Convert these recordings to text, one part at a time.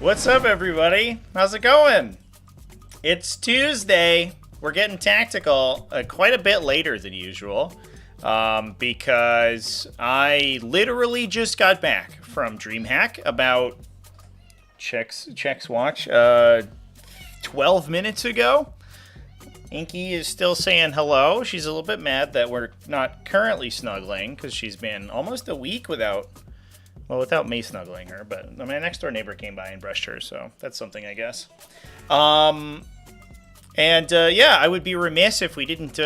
What's up, everybody? How's it going? It's Tuesday. We're getting tactical quite a bit later than usual because I literally just got back from DreamHack about checks watch 12 minutes ago. Inky is still saying hello. She's a little bit mad that we're not currently snuggling because she's been almost a week without me snuggling her, but my next door neighbor came by and brushed her, so that's something, I guess. Yeah, I would be remiss if we didn't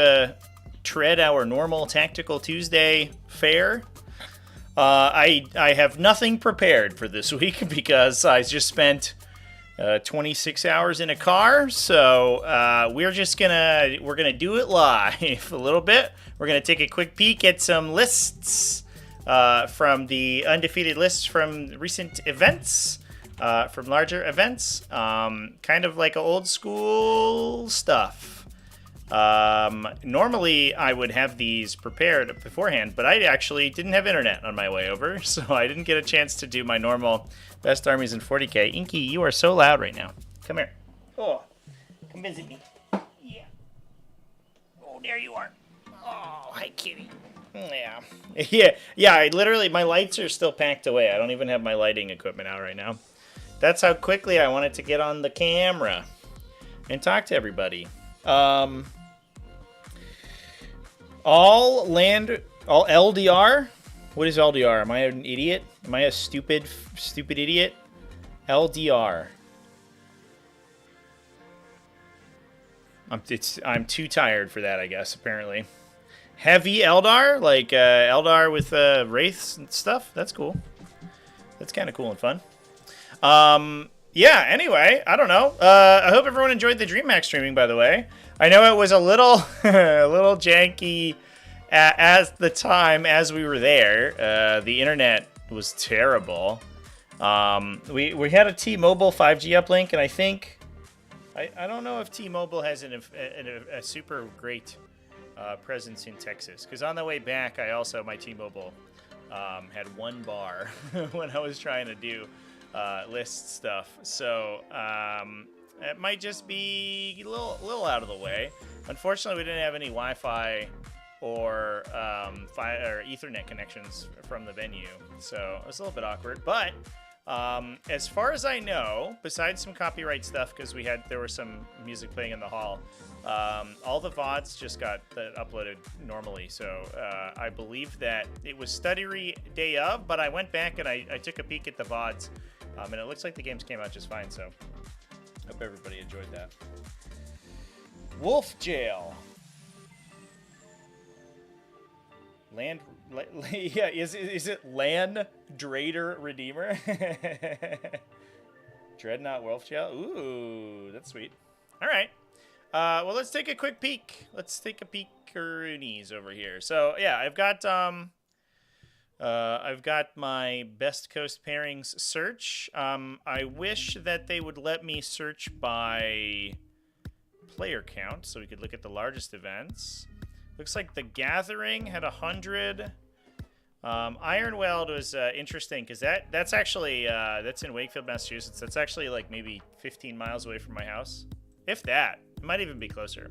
tread our normal Tactical Tuesday fare. I have nothing prepared for this week because I just spent 26 hours in a car, so we're gonna do it live a little bit. We're gonna take a quick peek at some lists. From the undefeated lists from recent events, from larger events, kind of like old school stuff. Normally I would have these prepared beforehand, but I actually didn't have internet on my way over, so I didn't get a chance to do my normal best armies in 40k. Inky, you are so loud right now. Come here. Oh, come visit me. Yeah. Oh, there you are. Oh, hi, kitty. Yeah. I literally, my lights are still packed away. I don't even have my lighting equipment out right now. That's how quickly I wanted to get on the camera and talk to everybody. All LDR? What is LDR? Am I an idiot? Am I a stupid idiot? LDR. I'm too tired for that, I guess, apparently. Heavy Eldar, like Eldar with wraiths and stuff. That's cool. That's kind of cool and fun. Yeah. Anyway, I don't know. I hope everyone enjoyed the DreamHack streaming. By the way, I know it was a little, a little janky at the time as we were there. The internet was terrible. We had a T-Mobile 5G uplink, and I think I don't know if T-Mobile has a super great presence in Texas, because on the way back my T-Mobile had one bar when I was trying to do list stuff, so it might just be a little out of the way. Unfortunately, we didn't have any Wi-Fi or Ethernet connections from the venue, so it was a little bit awkward. But as far as I know, besides some copyright stuff, because there was some music playing in the hall, all the VODs just got uploaded normally. So I believe that it was study day of, but I went back and I took a peek at the VODs, and it looks like the games came out just fine. So hope everybody enjoyed that. Wolf Jail. Yeah, is it Land Draider Redeemer? Dreadnought Wolf Jail. Ooh, that's sweet. All right. Well, let's take a quick peek. Let's take a peek-roonies over here. So yeah, I've got my Best Coast pairings search. I wish that they would let me search by player count, so we could look at the largest events. Looks like the Gathering had 100. Ironweld was interesting because that's actually that's in Wakefield, Massachusetts. That's actually like maybe 15 miles away from my house, if that. It might even be closer,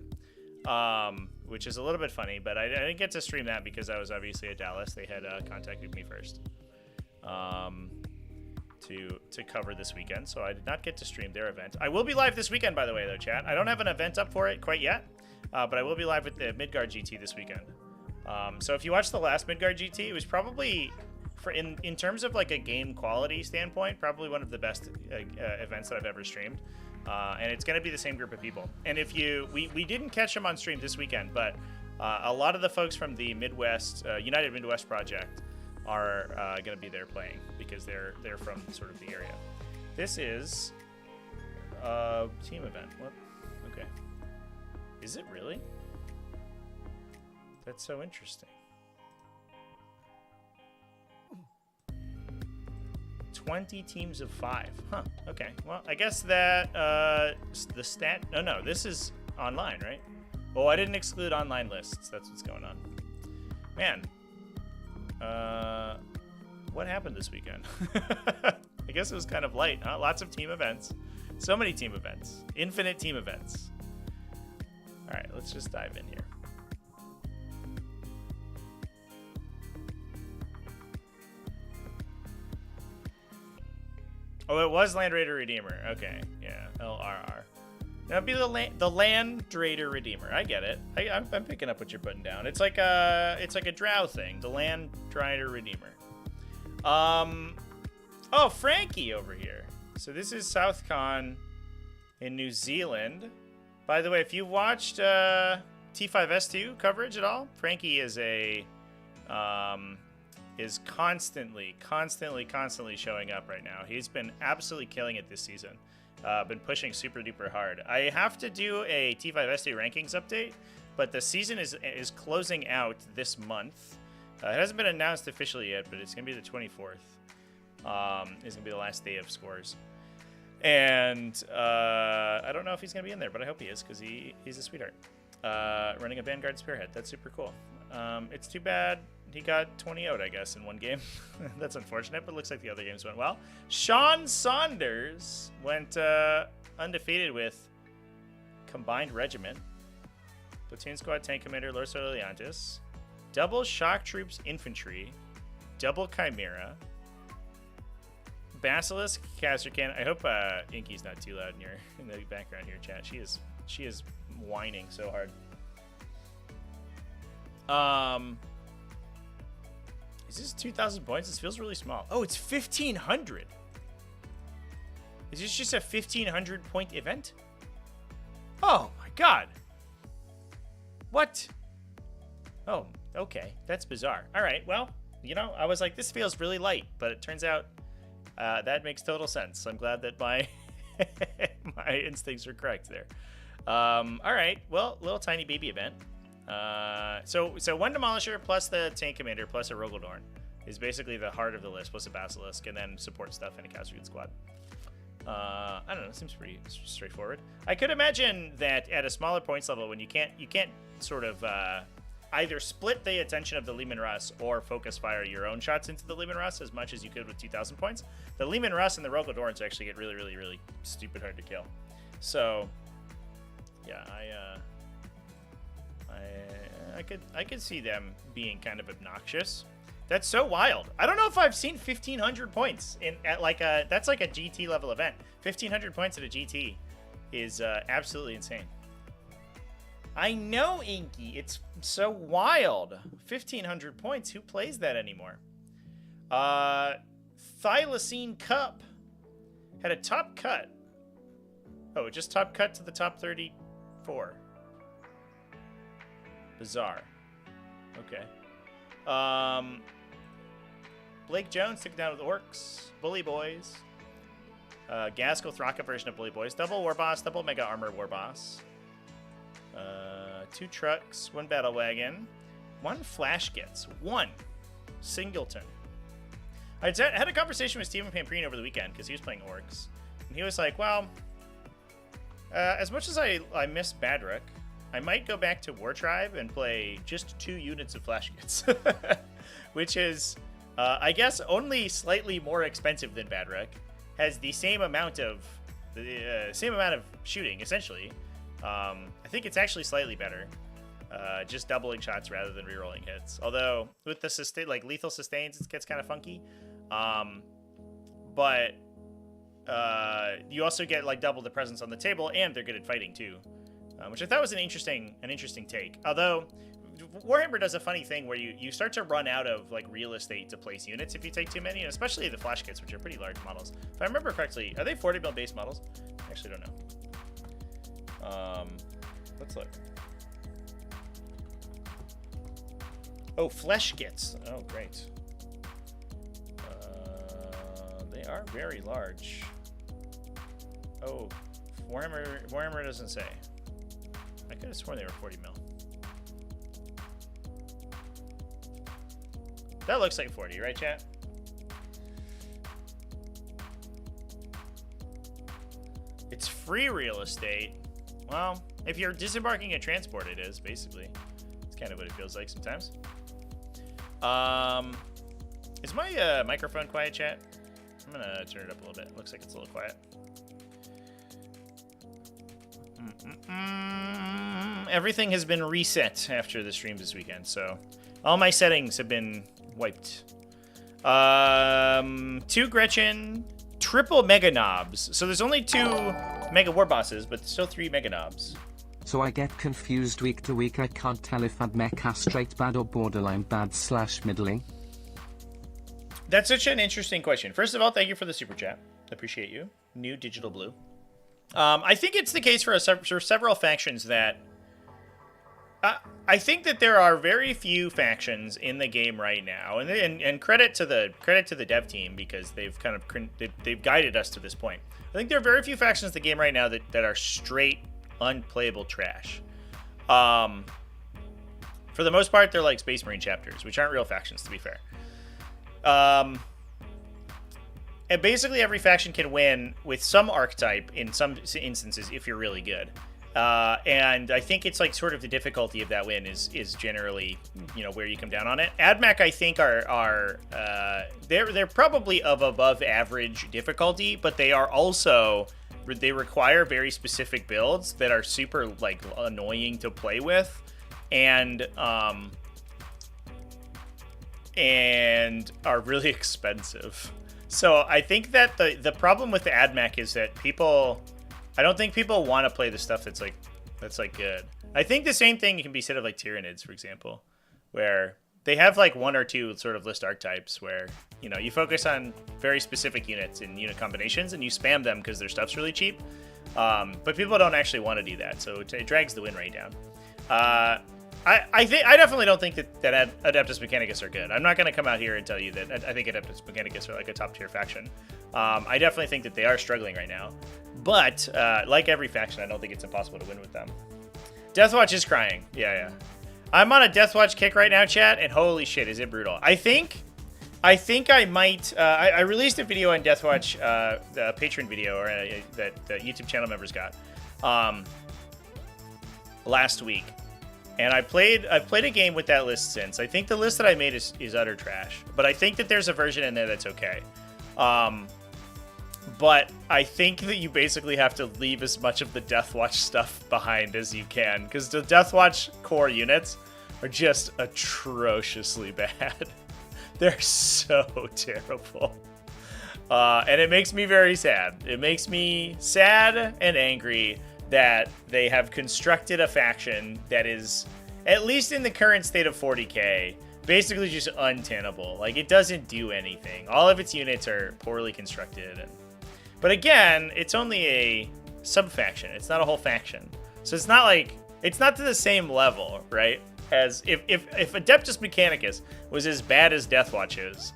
which is a little bit funny. But I didn't get to stream that because I was obviously at Dallas. They had contacted me first to cover this weekend, so I did not get to stream their event. I will be live this weekend, by the way, though, chat. I don't have an event up for it quite yet. But I will be live with the Midgard GT this weekend. So if you watched the last Midgard GT, it was probably, in terms of like a game quality standpoint, probably one of the best events that I've ever streamed. And it's going to be the same group of people. And if we didn't catch them on stream this weekend, but a lot of the folks from the Midwest, United Midwest Project are going to be there playing because they're from sort of the area. This is a team event. What? Okay. Is it really? That's so interesting. 20 teams of 5. Huh. Okay. Well, I guess that the stat... No, this is online, right? Oh, I didn't exclude online lists. That's what's going on. Man. What happened this weekend? I guess it was kind of light, huh? Lots of team events. So many team events. Infinite team events. All right, let's just dive in here. Oh, it was Land Raider Redeemer. Okay, yeah, LRR. That'd be the Land Raider Redeemer. I get it. I'm picking up what you're putting down. It's like a drow thing. The Land Raider Redeemer. Oh, Frankie over here. So this is Southcon in New Zealand. By the way, if you've watched T5S2 coverage at all, Frankie is is constantly showing up right now. He's been absolutely killing it this season. Been pushing super duper hard. I have to do a T5S2 rankings update, but the season is closing out this month. It hasn't been announced officially yet, but it's gonna be the 24th. Is gonna be the last day of scores. And I don't know if he's gonna be in there, but I hope he is because he's a sweetheart. Running a Vanguard Spearhead, that's super cool. It's too bad he got 20 out, I guess, in one game. That's unfortunate, but looks like the other games went well. Sean Saunders went undefeated with Combined Regiment, Platoon Squad Tank Commander Lord Soliantis, Double Shock Troops Infantry, Double Chimera, Basilisk Caster Cannon. I hope Inky's not too loud in the background here, chat. She is whining so hard. Is this 2,000 points? This feels really small. Oh, it's 1,500. Is this just a 1,500 point event? Oh my god. What? Oh, okay. That's bizarre. All right, well, you know, I was like, this feels really light, but it turns out that makes total sense. I'm glad that my my instincts are correct there. All right, well, little tiny baby event. So one Demolisher plus the Tank Commander plus a Rogaldorn is basically the heart of the list, plus a Basilisk, and then support stuff in a Caster Squad. I don't know, it seems pretty straightforward. I could imagine that at a smaller points level, when you can't sort of either split the attention of the Leman Russ or focus fire your own shots into the Leman Russ as much as you could with 2,000 points. The Leman Russ and the Rogaldorns actually get really stupid hard to kill. So yeah, I could see them being kind of obnoxious. That's so wild. I don't know if I've seen 1,500 points that's like a GT level event. 1,500 points at a GT is absolutely insane. I know, Inky. It's so wild. 1,500 points. Who plays that anymore? Thylacine Cup had a top cut. Oh, just top cut to the top 34. Bizarre. Okay. Blake Jones took it down with Orks, Bully Boyz. Gaskell Thraka version of Bully Boyz. Double War Boss, double Mega Armor War Boss. 2 trucks, 1 battle wagon, 1 flash gets, 1 singleton. I had a conversation with Stephen Pamprine over the weekend because he was playing Orks, and he was like, well, as much as I miss Badrook, I might go back to War Tribe and play just 2 units of flash gets, which is, I guess, only slightly more expensive than Badrook, has the same amount of shooting, essentially. I think it's actually slightly better, just doubling shots rather than rerolling hits. Although with the lethal sustains, it gets kind of funky. But you also get like double the presence on the table, and they're good at fighting too, which I thought was an interesting take. Although Warhammer does a funny thing where you start to run out of like real estate to place units if you take too many, and especially the flash kits, which are pretty large models. If I remember correctly, are they 40 mil base models? I actually don't know. Let's look. Oh, flesh kits. Oh, great. They are very large. Oh, Warhammer doesn't say. I could have sworn they were 40 mil. That looks like 40, right, chat? It's free real estate. Well, if you're disembarking a transport, it is, basically. It's kind of what it feels like sometimes. Is my microphone quiet, chat? I'm gonna turn it up a little bit. Looks like it's a little quiet. Everything has been reset after the streams this weekend, so all my settings have been wiped. 2 Gretchen, triple Mega Knobs. So there's only 2 Mega War Bosses, but still 3 Mega Knobs. So I get confused week to week. I can't tell if Admecha straight bad or borderline bad / middling. That's such an interesting question. First of all, thank you for the super chat. Appreciate you. New Digital Blue. I think it's the case for several factions that... I think that there are very few factions in the game right now, and credit to the dev team because they've kind of they've guided us to this point. I think there are very few factions in the game right now that are straight unplayable trash. For the most part, they're like Space Marine chapters, which aren't real factions, to be fair. And basically every faction can win with some archetype in some instances if you're really good. And I think it's like sort of the difficulty of that win is generally, you know, where you come down on it. AdMech, I think, are they're probably of above average difficulty, but they are also, they require very specific builds that are super like annoying to play with, and are really expensive. So I think that the problem with the AdMech is that I don't think people want to play the stuff that's like good. I think the same thing can be said of like Tyranids, for example, where they have like 1 or 2 sort of list archetypes where, you know, you focus on very specific units and unit combinations and you spam them because their stuff's really cheap. But people don't actually want to do that, so it drags the win rate down. I definitely don't think that Adeptus Mechanicus are good. I'm not going to come out here and tell you that I think Adeptus Mechanicus are like a top tier faction. I definitely think that they are struggling right now. But like every faction, I don't think it's impossible to win with them. Deathwatch is crying. Yeah. I'm on a Deathwatch kick right now, chat, and holy shit, is it brutal. I think I might... I released a video on Deathwatch, the Patreon video that YouTube channel members got last week. And I've played a game with that list since. I think the list that I made is utter trash. But I think that there's a version in there that's okay. But I think that you basically have to leave as much of the Deathwatch stuff behind as you can. Because the Deathwatch core units are just atrociously bad. They're so terrible. And it makes me very sad. It makes me sad and angry that they have constructed a faction that is, at least in the current state of 40k, basically just untenable. Like, it doesn't do anything. All of its units are poorly constructed. But again, it's only a sub-faction. It's not a whole faction. So it's not like, it's not to the same level, right? As if Adeptus Mechanicus was as bad as Deathwatch is,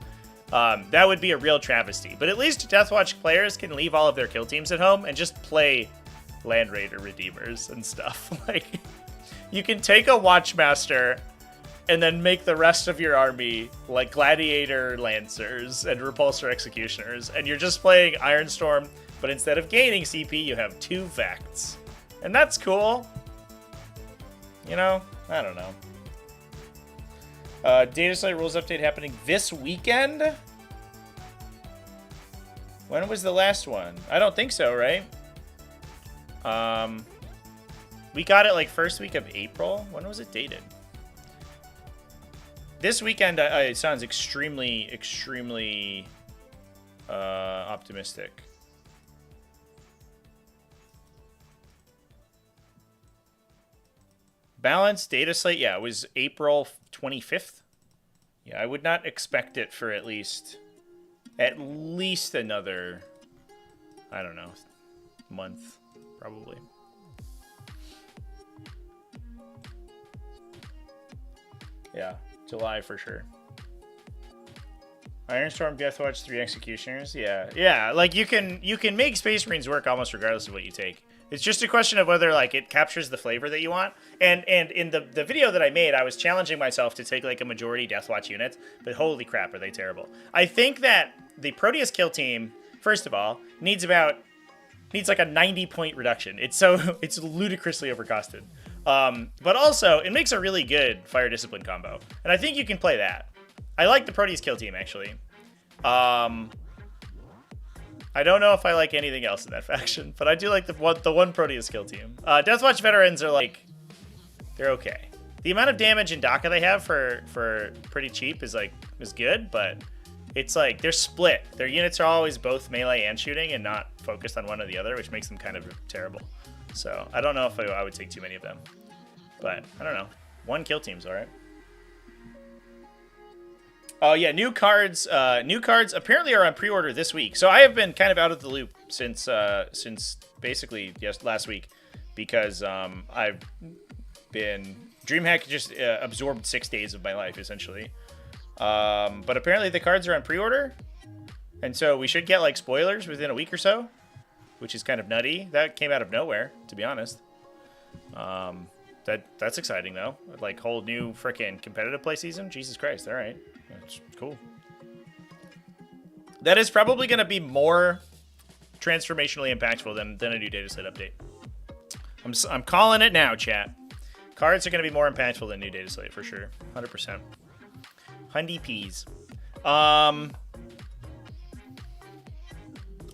that would be a real travesty. But at least Deathwatch players can leave all of their kill teams at home and just play Land Raider Redeemers and stuff. Like, you can take a Watchmaster and then make the rest of your army like Gladiator Lancers and Repulsor Executioners, and you're just playing Ironstorm, but instead of gaining CP, you have 2 Vects. And that's cool. You know? I don't know. Data Slate rules update happening this weekend? When was the last one? I don't think so, right? We got it like first week of April. When was it dated? This weekend it sounds extremely optimistic. Balanced data slate, yeah, it was April 25th. Yeah, I would not expect it for at least another, I don't know, month, probably. Yeah, July for sure. Ironstorm, Deathwatch, 3 Executioners. Yeah. Like you can make Space Marines work almost regardless of what you take. It's just a question of whether like it captures the flavor that you want. And in the video that I made, I was challenging myself to take like a majority Deathwatch unit, but holy crap, are they terrible. I think that the Proteus kill team, first of all, needs like a 90-point reduction. It's ludicrously overcosted. But also, it makes a really good Fire Discipline combo. And I think you can play that. I like the Proteus kill team, actually. I don't know if I like anything else in that faction, but I do like the one Proteus skill team. Deathwatch veterans are like, they're okay. The amount of damage in Daka they have for pretty cheap is good, but it's like they're split. Their units are always both melee and shooting and not focused on one or the other, which makes them kind of terrible. So I don't know if I would take too many of them, but I don't know. One kill team's all right. Oh yeah, new cards. New cards apparently are on pre-order this week. So I have been kind of out of the loop since basically last week, because I've been DreamHack just absorbed 6 days of my life essentially. But apparently the cards are on pre-order, and so we should get like spoilers within a week or so, which is kind of nutty. That came out of nowhere, to be honest. That's exciting though. Like whole new freaking competitive play season. Jesus Christ! All right. That's cool. That is probably going to be more transformationally impactful than a new data set update. I'm calling it now, chat. Cards are going to be more impactful than new data slate for sure. 100%. Hundy peas. All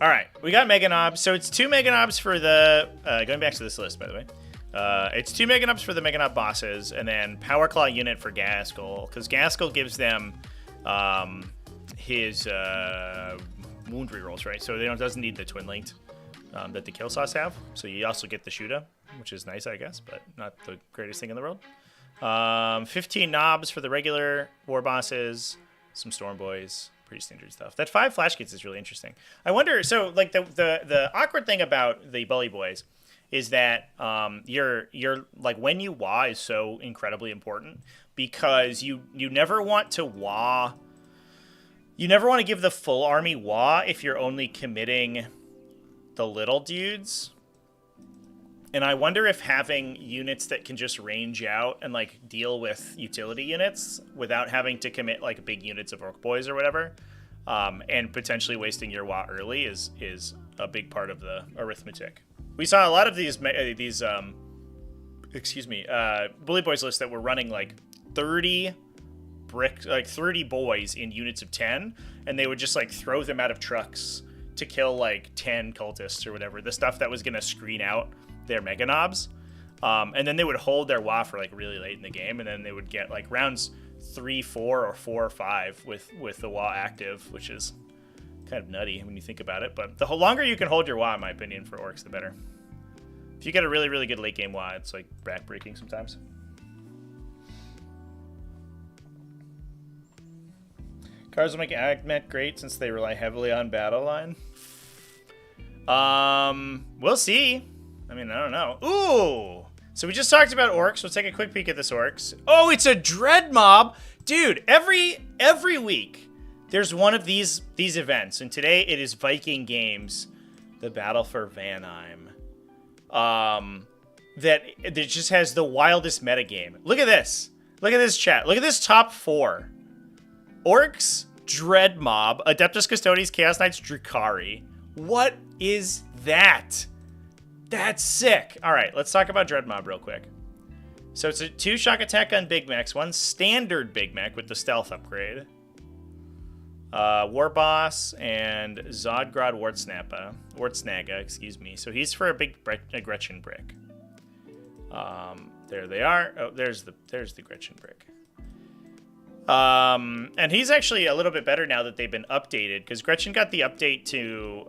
right, we got Mega Knobs. So it's 2 Mega Knobs for the going back to this list, by the way. It's 2 Mega Knobs for the Mega Knob bosses, and then Power Claw unit for Gaskell, because Gaskell gives them his wound rerolls, right? So they doesn't need the twin linked that the Kill Sauce have. So you also get the Shuda, which is nice, I guess, but not the greatest thing in the world. 15 knobs for the regular war bosses, some Storm Boys, pretty standard stuff. That 5 flash kits is really interesting. I wonder, so like the awkward thing about the Bully Boys is that you're like when you WA is so incredibly important, because you never want to WA. You never want to give the full army WA if you're only committing the little dudes. And I wonder if having units that can just range out and like deal with utility units without having to commit like big units of Ork Boys or whatever, and potentially wasting your WA early is a big part of the arithmetic. We saw a lot of these Bully Boys lists that were running like 30 boys in units of 10, and they would just like throw them out of trucks to kill like 10 cultists or whatever, the stuff that was going to screen out their Mega Knobs. And then they would hold their WA for like really late in the game, and then they would get like rounds 3, 4, or 4 or 5 with the WA active, which is kind of nutty when you think about it. But the longer you can hold your WA, in my opinion, for Orcs, the better. If you get a really, really good late game WA, it's like backbreaking sometimes. Cards will make Agmet great since they rely heavily on battle line. We'll see. I mean, I don't know. Ooh! So we just talked about Orcs. We'll take a quick peek at this Orcs. Oh, it's a Dread Mob! Dude, every week there's one of these events, and today it is Viking Games, the Battle for Vanheim. That just has the wildest metagame. Look at this. Look at this chat. Look at this top 4. Orcs, Dread Mob, Adeptus Custodes, Chaos Knights, Drukhari. What is that? That's sick. All right, let's talk about Dread Mob real quick. So it's a 2 shock attack on Big Mechs, 1 standard Big Mech with the stealth upgrade. War Boss and Zodgrod Wartsnaga, excuse me. So he's for a Gretchen brick. There they are. Oh, there's the Gretchen brick. And he's actually a little bit better now that they've been updated, because Gretchen got the update to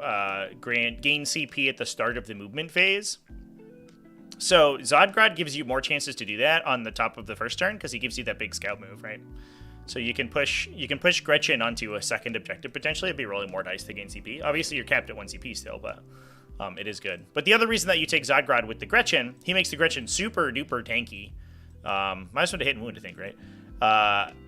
gain CP at the start of the movement phase. So Zodgrod gives you more chances to do that on the top of the first turn, because he gives you that big scout move, right? So you can push Gretchen onto a second objective potentially. It'd be rolling more dice to gain CP. Obviously you're capped at 1 CP still, but it is good. But the other reason that you take Zodgrod with the Gretchen, he makes the Gretchen super duper tanky. Minus 1 to hit and wound, I think, right?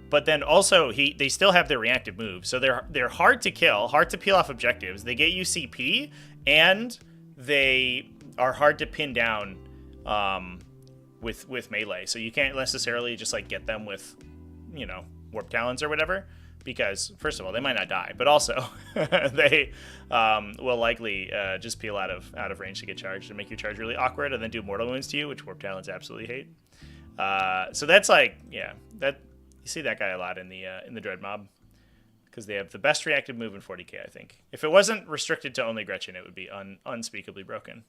But then also they still have their reactive moves, so they're hard to kill, hard to peel off objectives. They get you CP, and they are hard to pin down with melee. So you can't necessarily just like get them with, you know, Warp Talons or whatever, because first of all they might not die, but also they will likely just peel out of range to get charged and make your charge really awkward, and then do mortal wounds to you, which Warp Talons absolutely hate. So that's like, yeah, that. You see that guy a lot in the Dread Mob, because they have the best reactive move in 40k, I think. If it wasn't restricted to only Gretchen, it would be unspeakably broken.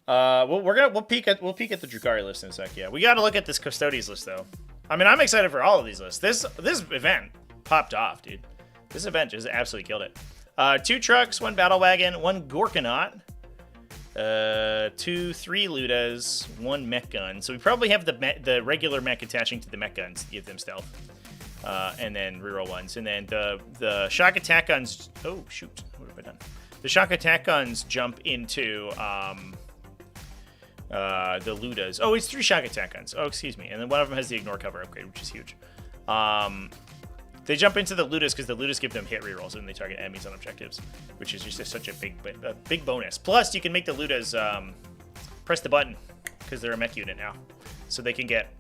We'll peek at the Drukhari list in a sec. Yeah, we got to look at this Custodes list though. I mean, I'm excited for all of these lists. This event popped off, dude. This event just absolutely killed it. 2 trucks, 1 battle wagon, 1 Gorkanaut, 3 Ludas, 1 mech gun. So we probably have the regular mech attaching to the mech guns to give them stealth, and then reroll ones, and then the shock attack guns. Oh shoot, what have I done? The shock attack guns jump into the Ludas. Oh, it's 3 shock attack guns. Oh, excuse me. And then one of them has the ignore cover upgrade, which is huge. They jump into the Ludas because the Ludas give them hit rerolls and they target enemies on objectives, which is just such a big bonus. Plus, you can make the Ludas press the button because they're a mech unit now, so they can get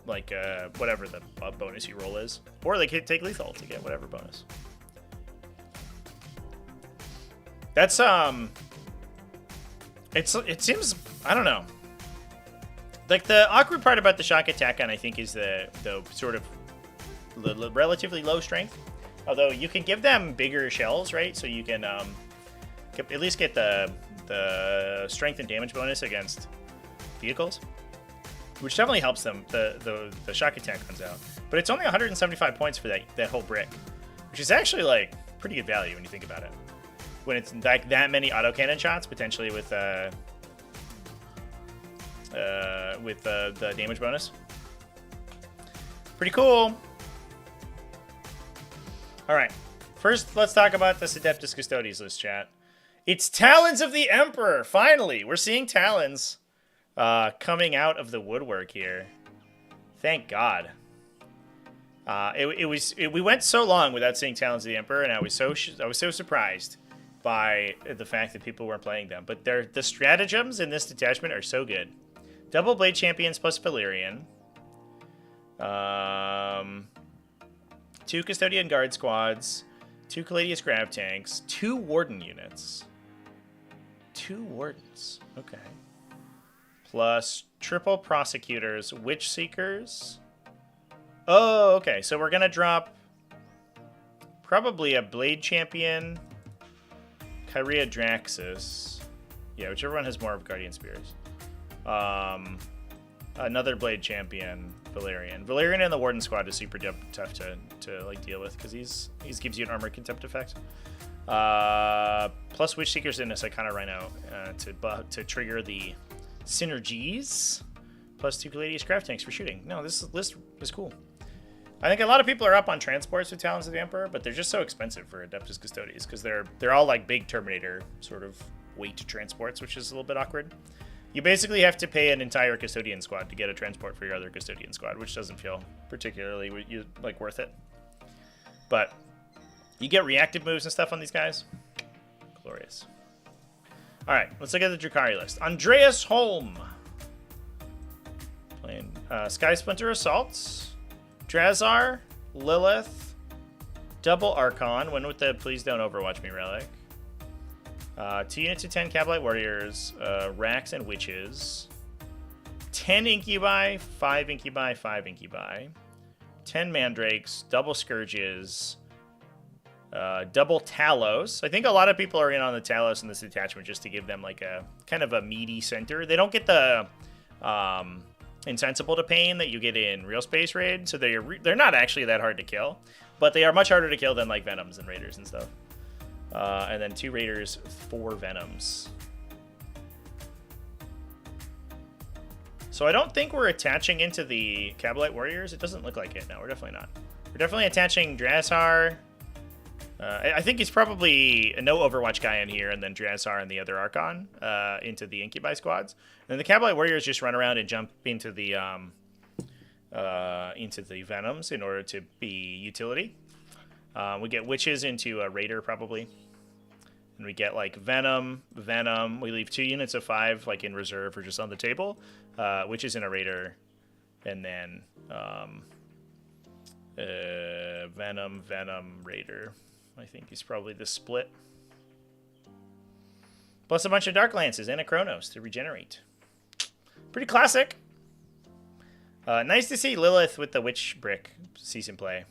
whatever the bonus you roll is, or they can take lethal to get whatever bonus. That's it seems, I don't know. Like, the awkward part about the shock attack gun, I think, is the sort of relatively low strength. Although you can give them bigger shells, right? So you can at least get the strength and damage bonus against vehicles, which definitely helps them. The shock attack comes out, but it's only 175 points for that whole brick, which is actually like pretty good value when you think about it. When it's like that many autocannon shots, potentially with the damage bonus. Pretty cool. All right. First, let's talk about this Adeptus Custodes list, chat. It's Talons of the Emperor. Finally, we're seeing Talons coming out of the woodwork here. Thank God. We went so long without seeing Talons of the Emperor, and I was so surprised by the fact that people weren't playing them. But the stratagems in this detachment are so good. Double Blade Champions plus Valyrian. 2 Custodian Guard Squads. 2 Caladius Grav Tanks. 2 Warden units. 2 Wardens. Okay. Plus triple Prosecutors. Witch Seekers. Oh, okay. So we're going to drop probably a Blade Champion. Kyria Draxus. Yeah, whichever one has more of Guardian Spears. Another Blade Champion, Valyrian. Valyrian in the Warden Squad is super tough to like deal with because he's gives you an armor contempt effect. Plus Witch Seekers in a Psychona Rhino to trigger the synergies. Plus 2 Caladius Craft Tanks for shooting. No, this list is cool. I think a lot of people are up on transports with Talons of the Emperor, but they're just so expensive for Adeptus Custodes because they're all like big Terminator sort of weight transports, which is a little bit awkward. You basically have to pay an entire Custodian squad to get a transport for your other Custodian squad, which doesn't feel particularly worth it. But you get reactive moves and stuff on these guys. Glorious. All right, let's look at the Drukhari list. Andreas Holm. Playing Sky Splinter Assaults. Drazar, Lilith, Double Archon, one with the Please Don't Overwatch Me relic. 2 units of 10 Cabalite Warriors, Rax and Witches. 10 Incubi, 5 Incubi, 5 Incubi. 10 Mandrakes, double Scourges, double Talos. I think a lot of people are in on the Talos in this detachment just to give them like a kind of a meaty center. They don't get the Insensible to Pain that you get in Real Space Raid, so they're not actually that hard to kill, but they are much harder to kill than like Venoms and Raiders and stuff. And then 2 Raiders, 4 Venoms. So I don't think we're attaching into the Cabalite Warriors. It doesn't look like it. No, we're definitely not. We're definitely attaching Drazar. I think he's probably a no Overwatch guy in here, and then Drazar and the other Archon into the Incubi squads. And the Cabalite Warriors just run around and jump into the Venoms in order to be utility. We get Witches into a Raider probably. And we get like Venom. We leave 2 units of 5 like in reserve or just on the table. Witches in a Raider. And then Venom, Raider. I think is probably the split. Plus a bunch of Dark Lances and a Chronos to regenerate. Pretty classic. Nice to see Lilith with the witch brick see some play.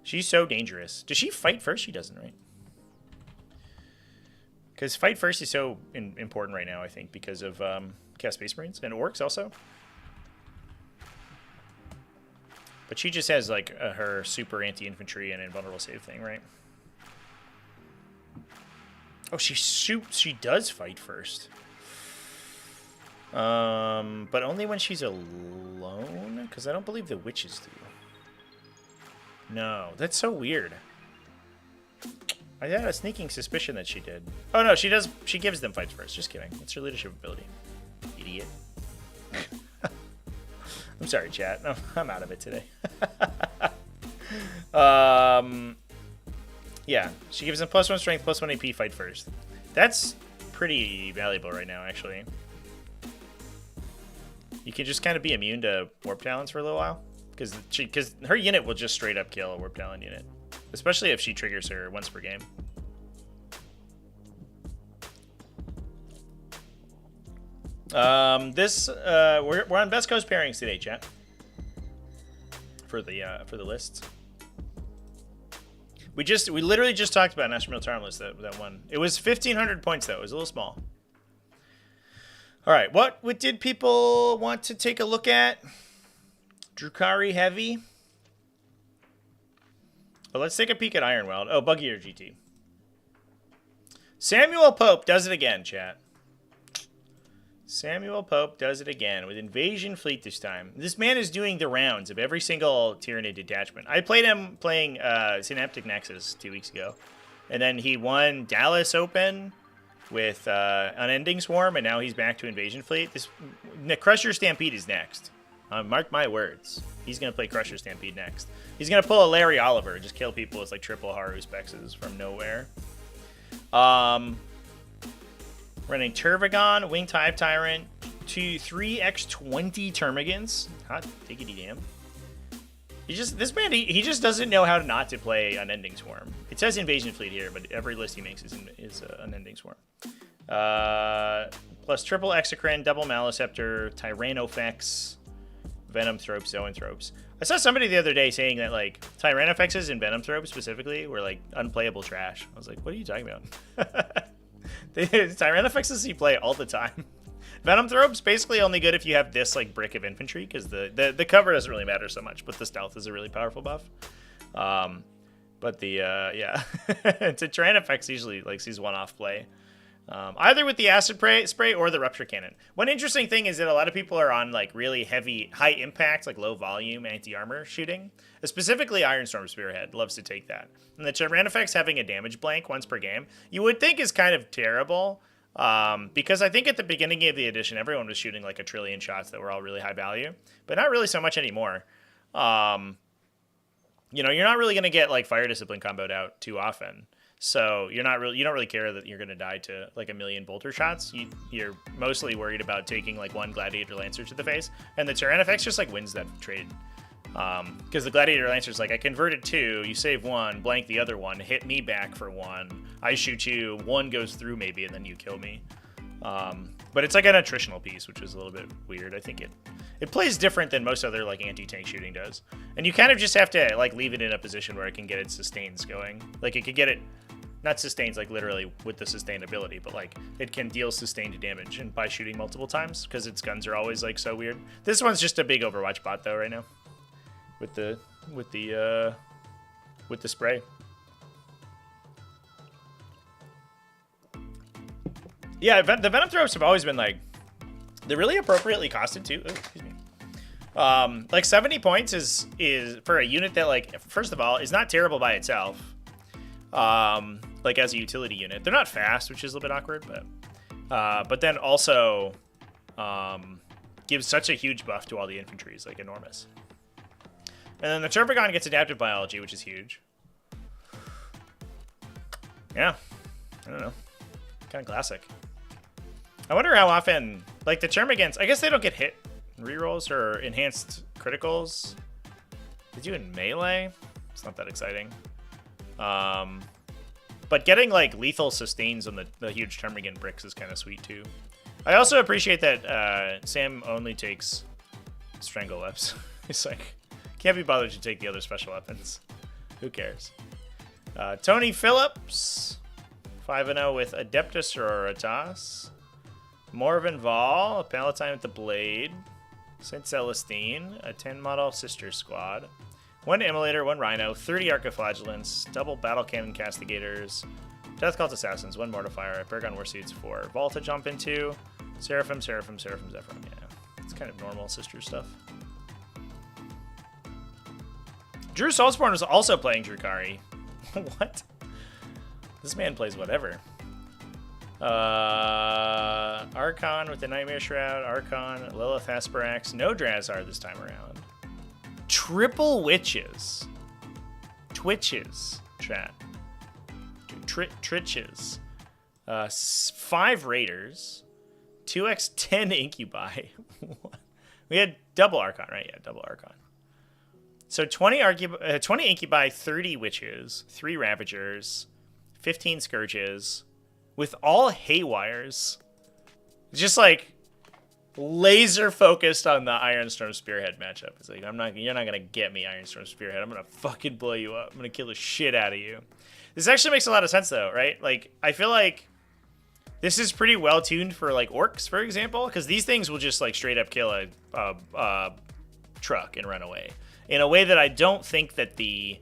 She's so dangerous. Does she fight first? She doesn't, right? Because fight first is so important right now, I think, because of Chaos Space Marines and Orcs also. But she just has like her super anti-infantry and invulnerable save thing, right? Oh, she does fight first. But only when she's alone, because I don't believe the witches do. No, that's so weird. I had a sneaking suspicion that she did. Oh no, she does. She gives them fights first. Just kidding. It's her leadership ability. Idiot. I'm sorry, chat. No, I'm out of it today. Yeah, she gives them +1 strength, +1 AP fight first. That's pretty valuable right now, actually. You can just kind of be immune to Warp Talons for a little while. Because her unit will just straight up kill a Warp Talon unit. Especially if she triggers her once per game. We're on Best Coast pairings today, chat. For the lists. We literally just talked about National Military list that one. It was 1,500 points though. It was a little small. All right, what did people want to take a look at? Drukhari Heavy. Well, let's take a peek at Ironweld. Oh, Buggy or GT. Samuel Pope does it again, chat. Samuel Pope does it again with Invasion Fleet this time. This man is doing the rounds of every single Tyranid detachment. I played him playing Synaptic Nexus 2 weeks ago. And then he won Dallas Open with Unending Swarm, and now he's back to Invasion Fleet. Crusher Stampede is next. Mark my words. He's going to play Crusher Stampede next. He's going to pull a Larry Oliver, just kill people with like triple Haru Spexes from nowhere. Running Turvagon, Winged Hive Tyrant, 3x20 Termagants. Hot diggity damn. This man, he just doesn't know how not to play Unending Swarm. It says Invasion Fleet here, but every list he makes is Unending Swarm. Plus triple Exocrine, double Maleceptor, Tyrannofex, Venomthropes, Zoanthropes. I saw somebody the other day saying that like Tyrannofexes and Venomthropes specifically were like unplayable trash. I was like, what are you talking about? Tyrannofexes you play all the time. Venomthropes basically only good if you have this like brick of infantry, because the cover doesn't really matter so much, but the stealth is a really powerful buff. But yeah, it's a Tyrannofex usually like sees one-off play. Either with the acid spray or the rupture cannon. One interesting thing is that a lot of people are on like really heavy, high impact, like low volume anti-armor shooting. Specifically, Ironstorm Spearhead loves to take that. And the Tyrannofex having a damage blank once per game, you would think is kind of terrible. Because I think at the beginning of the edition, everyone was shooting like 1 trillion shots that were all really high value, but not really so much anymore. You know, you're not really going to get like Fire Discipline comboed out too often. So you don't really care that you're going to die to like 1 million bolter shots. You're mostly worried about taking like 1 Gladiator Lancer to the face, and the Tyrannofex just like wins that trade. Because the Gladiator Lancer's like, I converted 2, you save 1, blank the other 1, hit me back for 1, I shoot you, 1 goes through maybe, and then you kill me. But it's like an attritional piece, which is a little bit weird. I think it plays different than most other like anti-tank shooting does. And you kind of just have to like leave it in a position where it can get its sustains going. Like it could get it, not sustains like literally with the sustain ability, but like it can deal sustained damage and by shooting multiple times, because its guns are always like so weird. This one's just a big Overwatch bot though right now. With the spray. Yeah, the Venomthropes have always been like, they're really appropriately costed too. Ooh, excuse me. Like 70 points is for a unit that like, first of all, is not terrible by itself. Like as a utility unit, they're not fast, which is a little bit awkward, but then also gives such a huge buff to all the infantry, is like enormous. And then the Turvagon gets adaptive biology, which is huge. Yeah, I don't know, kind of classic. I wonder how often, like the Termagants, I guess they don't get hit rerolls or enhanced criticals. They do in melee. It's not that exciting. But getting like lethal sustains on the huge Termagant bricks is kind of sweet too. I also appreciate that Sam only takes Strangle Lips. He's like, can't be bothered to take the other special weapons. Who cares? Tony Phillips, 5-0 with Adepta Sororitas. Morven Val, a Palatine with the Blade. St. Celestine, a 10 model Sister Squad. 1 Immolator, 1 Rhino, 30 Archiflagellants, double Battle Cannon Castigators, Death Cult Assassins, 1 Mortifier, a Paragon Warsuits, 4 Vault to jump into, Seraphim, Zephyrim. Yeah, it's kind of normal Sister stuff. Drew Saltzborn was also playing Drukhari. What? This man plays whatever. Archon with the Nightmare Shroud, Archon, Lilith Asparax, no Drazar this time around. Triple Witches. Twitches, chat. Tritches. 5 Raiders. 2x10 Incubi. We had double Archon, right? Yeah, double Archon. So 20 Incubi, 30 Witches, 3 Ravagers, 15 Scourges, with all Haywires. Just like laser focused on the Ironstorm Spearhead matchup. It's like, you're not gonna get me, Ironstorm Spearhead. I'm gonna fucking blow you up. I'm gonna kill the shit out of you. This actually makes a lot of sense though, right? Like, I feel like this is pretty well tuned for like orcs, for example, because these things will just like straight up kill a truck and run away in a way that I don't think that the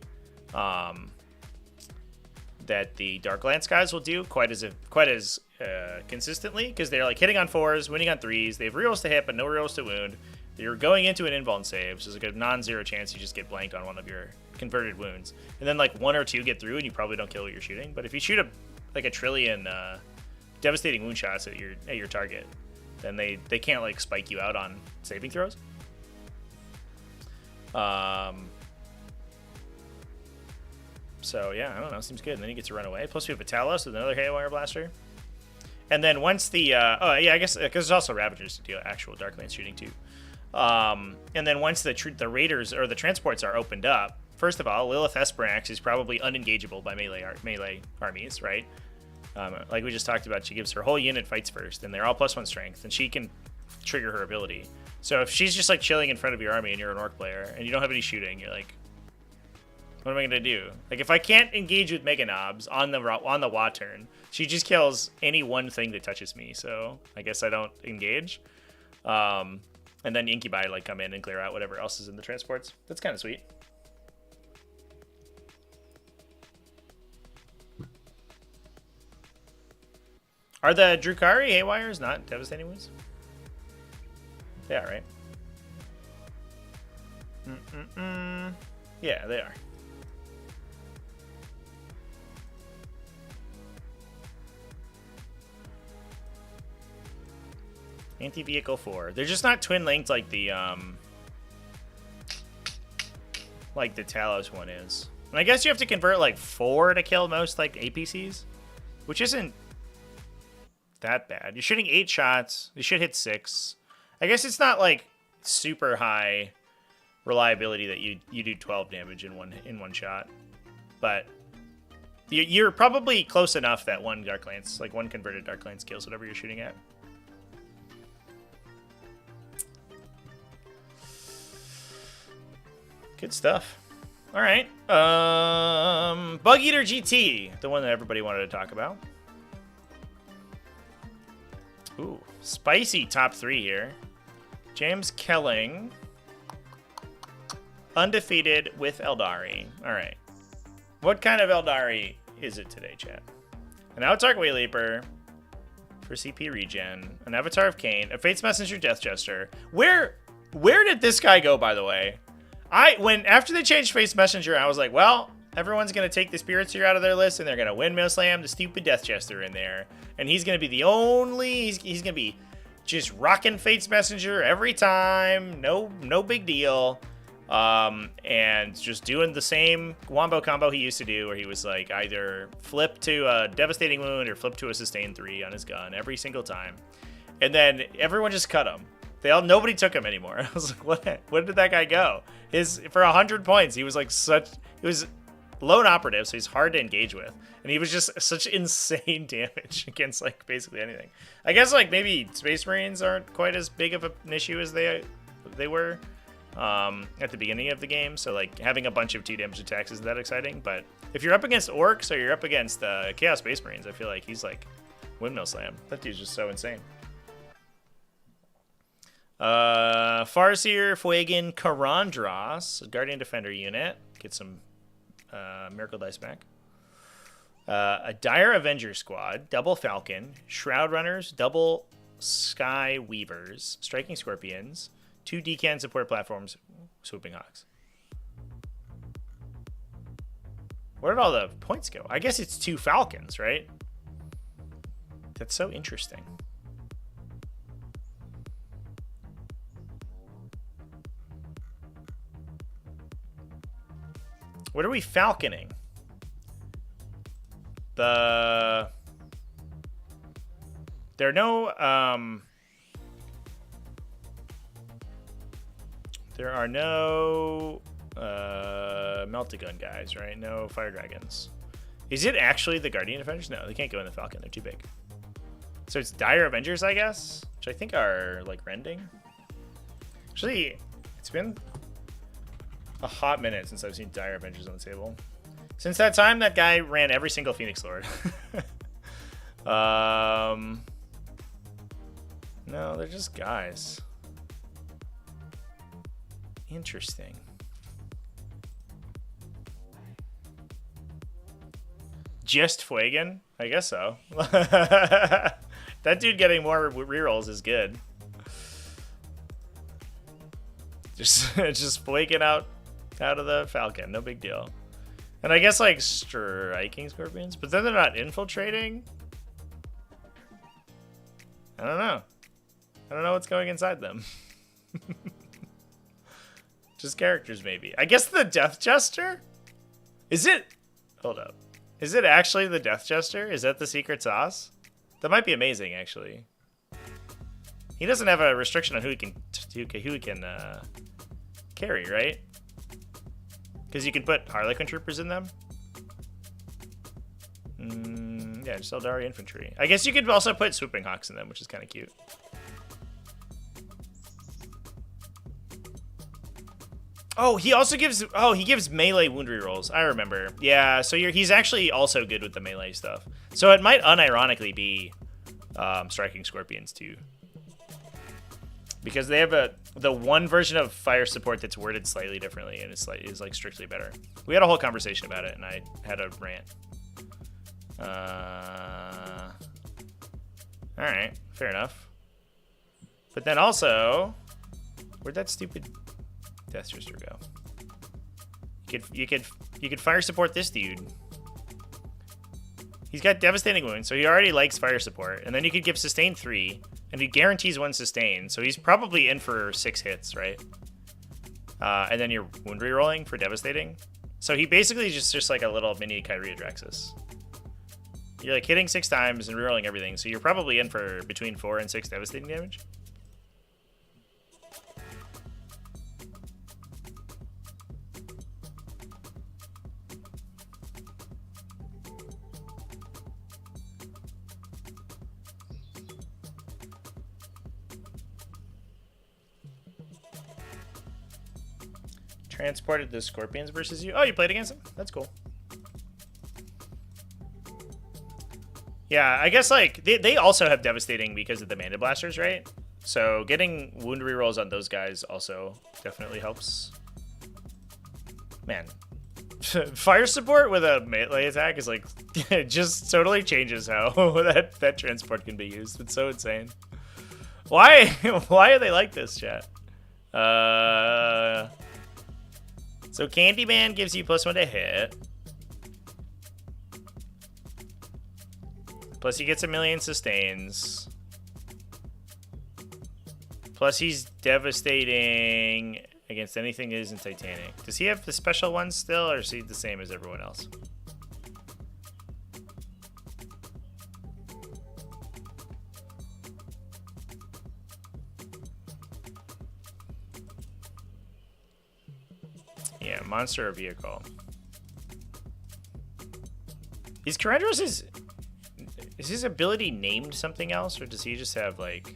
Darklance guys will do quite as consistently, because they're like hitting on 4s, winning on 3s. They have rerolls to hit, but no rerolls to wound. You're going into an invuln save, so there's like a non-zero chance you just get blanked on one of your converted wounds, and then like 1 or 2 get through, and you probably don't kill what you're shooting. But if you shoot a trillion devastating wound shots at your target, then they can't like spike you out on saving throws. So yeah, I don't know, seems good. And then you get to run away. Plus we have a Talos with another Haywire Blaster. And then once the I guess because there's also Ravagers to deal actual Darklance shooting too. And then once the Raiders or the transports are opened up, first of all, Lilith Esperax is probably unengageable by melee armies, right? Like we just talked about, she gives her whole unit fights first, and they're all +1 strength, and she can trigger her ability. So if she's just like chilling in front of your army and you're an orc player and you don't have any shooting, you're like, what am I gonna do? Like, if I can't engage with Mega Knobs on the Wa turn, she just kills any one thing that touches me. So I guess I don't engage. And then Incubi like come in and clear out whatever else is in the transports. That's kind of sweet. Are the Drukhari Haywires not devastating wounds? They are, right? Yeah, they are. Anti-vehicle 4. They're just not twin linked like the Talos one is. And I guess you have to convert like 4 to kill most like APCs, which isn't that bad. You're shooting 8 shots. You should hit 6. I guess it's not like super high reliability that you do 12 damage in one shot, but you're probably close enough that one Darklance, like one converted Darklance, kills whatever you're shooting at. Good stuff. All right. Bug Eater GT, the one that everybody wanted to talk about. Ooh, spicy top 3 here. James Kelling, undefeated with Aeldari. All right. What kind of Aeldari is it today, chat? An Autarch Wayleaper for CP regen, an Avatar of Cain, a Fate's Messenger Death Jester. Where did this guy go, by the way? After they changed Fate's Messenger, I was like, well, everyone's going to take the Spirit Seer out of their list, and they're going to Windmill Slam the stupid Death Jester in there. And he's going to be the only... He's going to be just rocking Fate's Messenger every time. No big deal. And just doing the same wombo combo he used to do, where he was like either flip to a Devastating Wound or flip to a Sustain 3 on his gun every single time. And then everyone just cut him. Nobody took him anymore. I was like, where did that guy go? For 100 points, he was like he was lone operative, so he's hard to engage with. And he was just such insane damage against like basically anything. I guess like maybe Space Marines aren't quite as big of an issue as they they were at the beginning of the game. So like having a bunch of 2 damage attacks isn't that exciting. But if you're up against Orcs or you're up against Chaos Space Marines, I feel like he's like windmill slam. That dude's just so insane. Farseer, Fuegan, Karandros, Guardian Defender unit. Get some Miracle Dice back. A Dire Avenger squad, double Falcon, Shroud Runners, double Sky Weavers, Striking Scorpions, 2 Decan support platforms, Swooping Hawks. Where did all the points go? I guess it's 2 Falcons, right? That's so interesting. What are we falconing? There are no there are no Meltagun guys, right? No Fire Dragons. Is it actually the Guardian Defenders? No, they can't go in the Falcon. They're too big. So it's Dire Avengers, I guess, which I think are like rending. Actually, it's been a hot minute since I've seen Dire Avengers on the table. Since that time, that guy ran every single Phoenix Lord. No, they're just guys. Interesting. Just Fuegan? I guess so. That dude getting more rerolls is good. Just Fuegan out of the Falcon. No big deal. And I guess like Striking Scorpions, but then they're not infiltrating. I don't know. I don't know what's going inside them. Just characters, maybe. I guess the Death Jester? Is it? Hold up. Is it actually the Death Jester? Is that the secret sauce? That might be amazing, actually. He doesn't have a restriction on who he can carry, right? Because you can put Harlequin Troopers in them. Yeah, just Aeldari Infantry. I guess you could also put Swooping Hawks in them, which is kind of cute. Oh, he also gives... Oh, he gives melee wound rerolls. I remember. Yeah, so he's actually also good with the melee stuff. So it might unironically be Striking Scorpions, too. Because they have the one version of fire support that's worded slightly differently, and is like strictly better. We had a whole conversation about it, and I had a rant. All right, fair enough. But then also, where'd that stupid Death Jester go? You could fire support this dude. He's got devastating wounds, so he already likes fire support, and then you could give sustain 3. And he guarantees 1 sustain, so he's probably in for 6 hits, right? And then you're wound rerolling for devastating. So he basically is just like a little mini Kyria Draxus. You're like hitting 6 times and rerolling everything, so you're probably in for between 4 and 6 devastating damage. Transported the Scorpions versus you. Oh, you played against him? That's cool. Yeah, I guess like they also have devastating because of the Mana Blasters, right? So getting wound rerolls on those guys also definitely helps. Man, fire support with a melee attack is like it just totally changes how that transport can be used. It's so insane. Why are they like this, chat? So Candyman gives you +1 to hit. Plus he gets 1,000,000 sustains. Plus he's devastating against anything that isn't Titanic. Does he have the special ones still, or is he the same as everyone else? Yeah, monster or vehicle. Is Karandros is his ability named something else, or does he just have like...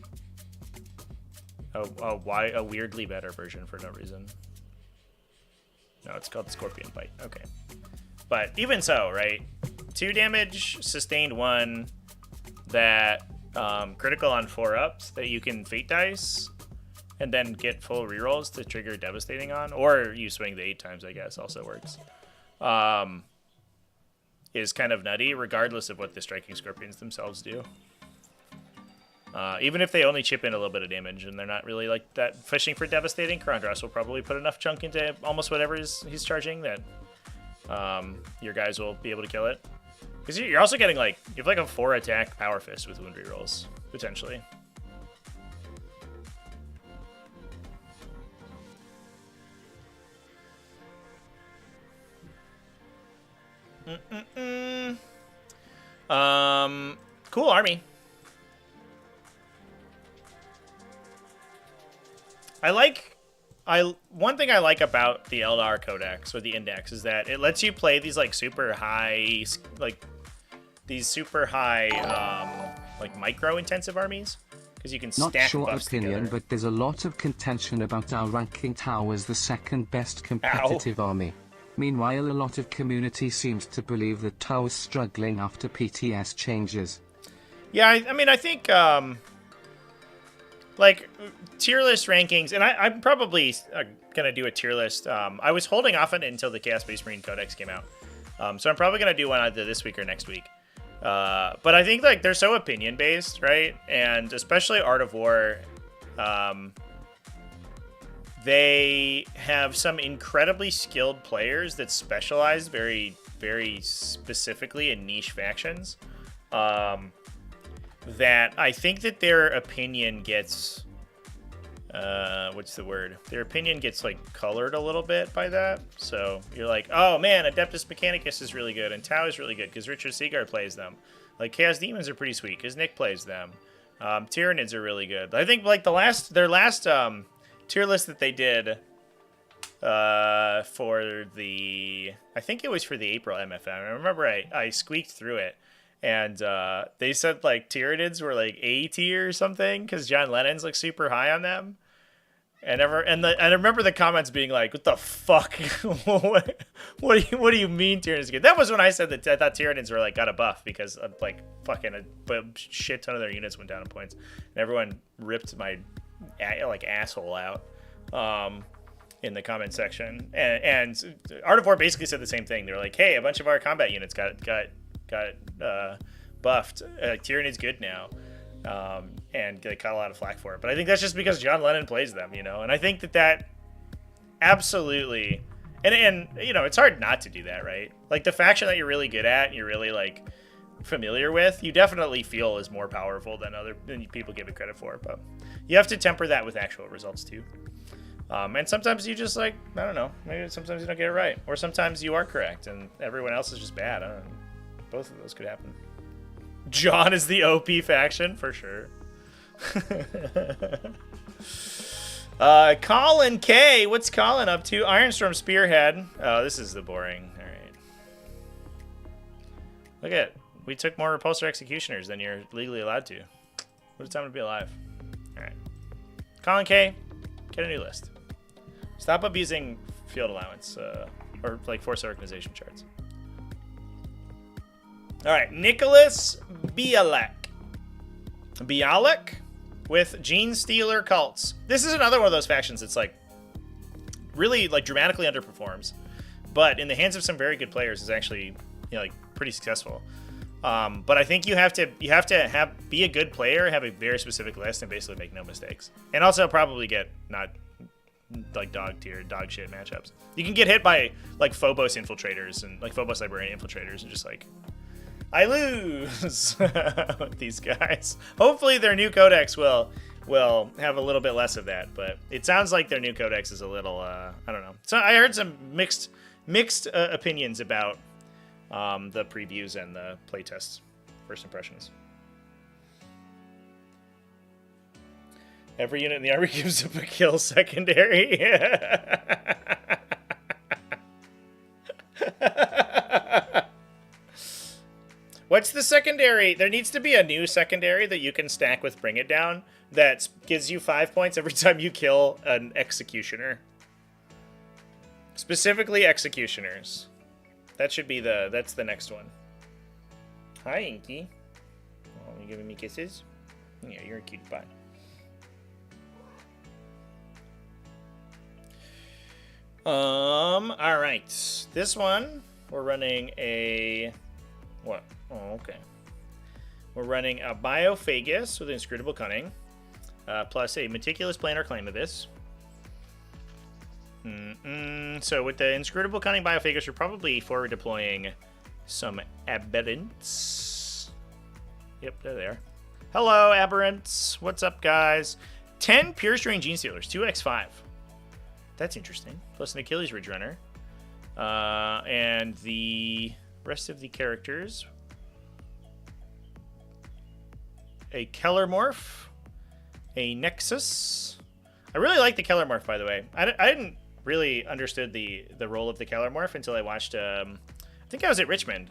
a weirdly better version for no reason. No, it's called Scorpion Bite. Okay. But even so, right? 2 damage, sustained 1, that critical on 4-ups that you can Fate Dice, and then get full rerolls to trigger Devastating on, or you swing the 8 times, I guess, also works. Is kind of nutty, regardless of what the Striking Scorpions themselves do. Even if they only chip in a little bit of damage and they're not really like that fishing for Devastating, Karandras will probably put enough chunk into almost whatever he's charging that your guys will be able to kill it. Because you're also getting like, you have like a 4-attack Power Fist with wound rerolls, potentially. Cool army. One thing I like about the Eldar Codex or the Index is that it lets you play these like super high like micro intensive armies because you can Not stack your buffs opinion, together. but there's a lot of contention about our ranking Tau as the second best competitive army. Meanwhile, a lot of community seems to believe that Tau is struggling after PTS changes. Yeah, I mean, I think like tier list rankings, and I'm probably gonna do a tier list. I was holding off on it until the Chaos Space Marine Codex came out, so I'm probably gonna do one either this week or next week. But I think like they're so opinion based, right? And especially Art of War, they have some incredibly skilled players that specialize very, very specifically in niche factions. That I think that their opinion gets, what's the word? Their opinion gets like colored a little bit by that. So you're like, oh man, Adeptus Mechanicus is really good and Tau is really good because Richard Seagar plays them. Like Chaos Demons are pretty sweet because Nick plays them. Tyranids are really good. I think like their last tier list that they did for the, I think it was for the April MFM. I remember I squeaked through it. And they said like Tyranids were like A tier or something because John Lennon's like super high on them. And I remember the comments being like, "What the fuck? what do you mean Tyranids good?" That was when I said that I thought Tyranids were like got a buff because like fucking a shit ton of their units went down in points, and everyone ripped my like asshole out in the comment section. And Art of War basically said the same thing. They were like, "Hey, a bunch of our combat units got buffed. Tyranids good now." And they caught a lot of flack for it. But I think that's just because John Lennon plays them, you know? And I think that absolutely... And you know, it's hard not to do that, right? Like, the faction that you're really good at and you're really, like, familiar with, you definitely feel is more powerful than people give it credit for. But you have to temper that with actual results, too. And sometimes you just, like, I don't know, maybe sometimes you don't get it right. Or sometimes you are correct and everyone else is just bad. I don't know. Both of those could happen. John is the OP faction, for sure. Colin K. What's Colin up to? Ironstorm Spearhead. Oh, this is the boring. All right. Look at it. We took more Repulsor Executioners than you're legally allowed to. What a time to be alive. All right. Colin K. Get a new list. Stop abusing field allowance or like force organization charts. All right, Nicholas Bialek with Genestelar Cults. This is another one of those factions that's like really like dramatically underperforms, but in the hands of some very good players is actually, you know, like pretty successful. But I think you have to be a good player, have a very specific list, and basically make no mistakes, and also probably get not like dog shit matchups. You can get hit by like Phobos infiltrators and like Phobos Librarian infiltrators and just like, I lose with these guys. Hopefully their new codex will have a little bit less of that, but it sounds like their new codex is a little I don't know. So I heard some mixed opinions about the previews and the playtests, first impressions. Every unit in the army gives up a kill secondary. What's the secondary? There needs to be a new secondary that you can stack with Bring It Down that gives you 5 points every time you kill an Executioner. Specifically Executioners. That should be that's the next one. Hi, Inky. Oh, you giving me kisses? Yeah, you're a cutie pie. Alright. This one, we're running a... What? Oh, okay. We're running a Biophagus with Inscrutable Cunning, plus a Meticulous Planar Claim of this. So with the Inscrutable Cunning Biophagus, you're probably forward deploying some Aberrants. Yep, they're there. Hello, Aberrants. What's up, guys? 10 Pure Strain Genestealers, 2x5. That's interesting. Plus an Achilles Ridge Runner. And the rest of the characters. A Kellermorph. A Nexus. I really like the Kellermorph, by the way. I didn't really understood the role of the Kellermorph until I watched, I think I was at Richmond.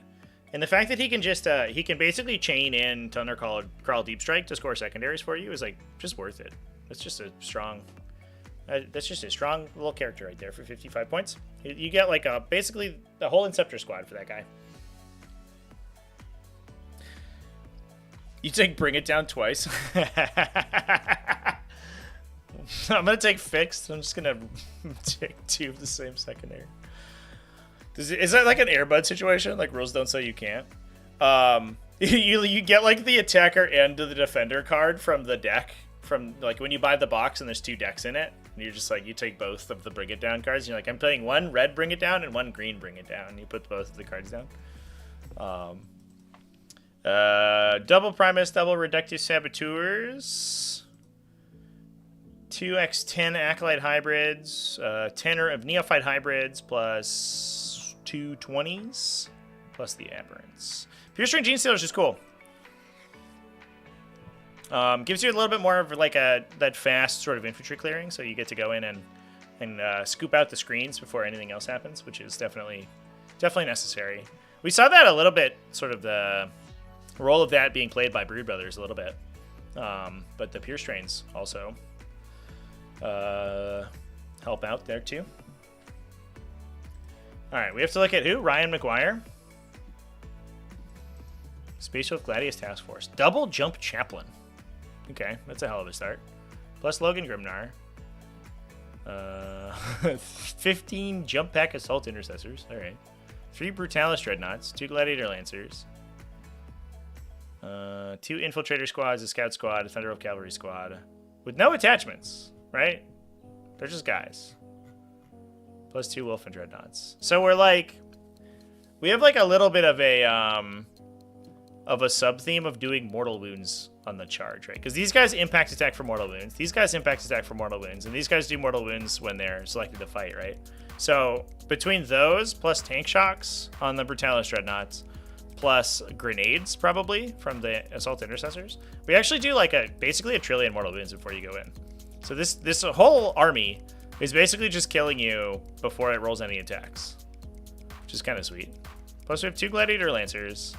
And the fact that he can just, he can basically chain in Thunder Crawl Deep Strike to score secondaries for you is, like, just worth it. That's just a strong... that's just a strong little character right there for 55 points. You get, like, basically the whole Inceptor squad for that guy. You take Bring It Down twice. I'm going to take Fixed. I'm just going to take 2 of the same secondary. Is that like an Airbud situation? Like, rules don't say you can't? You get, like, the attacker and the defender card from the deck. From, like, when you buy the box and there's 2 decks in it. And you're just, like, you take both of the Bring It Down cards. And you're like, I'm playing one red Bring It Down and one green Bring It Down. And you put both of the cards down. Double Primus, double Reductive Saboteurs. 2x10 Acolyte Hybrids, 10 of Neophyte Hybrids, plus 2 20s, plus the Aberrants. Pure Strain Genestealer is just cool. Gives you a little bit more of like that fast sort of infantry clearing, so you get to go in and scoop out the screens before anything else happens, which is definitely necessary. We saw that a little bit, sort of the role of that being played by Brood Brothers a little bit, but the Pure Strains also help out there too. All right, we have to look at who? Ryan McGuire. Space Wolf Gladius Task Force. Double Jump Chaplain. Okay, that's a hell of a start. Plus Logan Grimnar. 15 Jump Pack Assault Intercessors. All right. 3 Brutalis Dreadnoughts. 2 Gladiator Lancers. 2 Infiltrator Squads, a Scout Squad, a Thunder Wolf Cavalry Squad. With no attachments, right? They're just guys. Plus 2 Wolf and Dreadnoughts. So we're like... We have like a little bit of a sub-theme of doing mortal wounds on the charge, right? Because these guys impact attack for mortal wounds. These guys impact attack for mortal wounds. And these guys do mortal wounds when they're selected to fight, right? So between those, plus tank shocks on the Brutalis Dreadnoughts, plus grenades probably from the Assault Intercessors, we actually do like basically a trillion mortal wounds before you go in. So this whole army is basically just killing you before it rolls any attacks, which is kind of sweet. Plus we have 2 Gladiator Lancers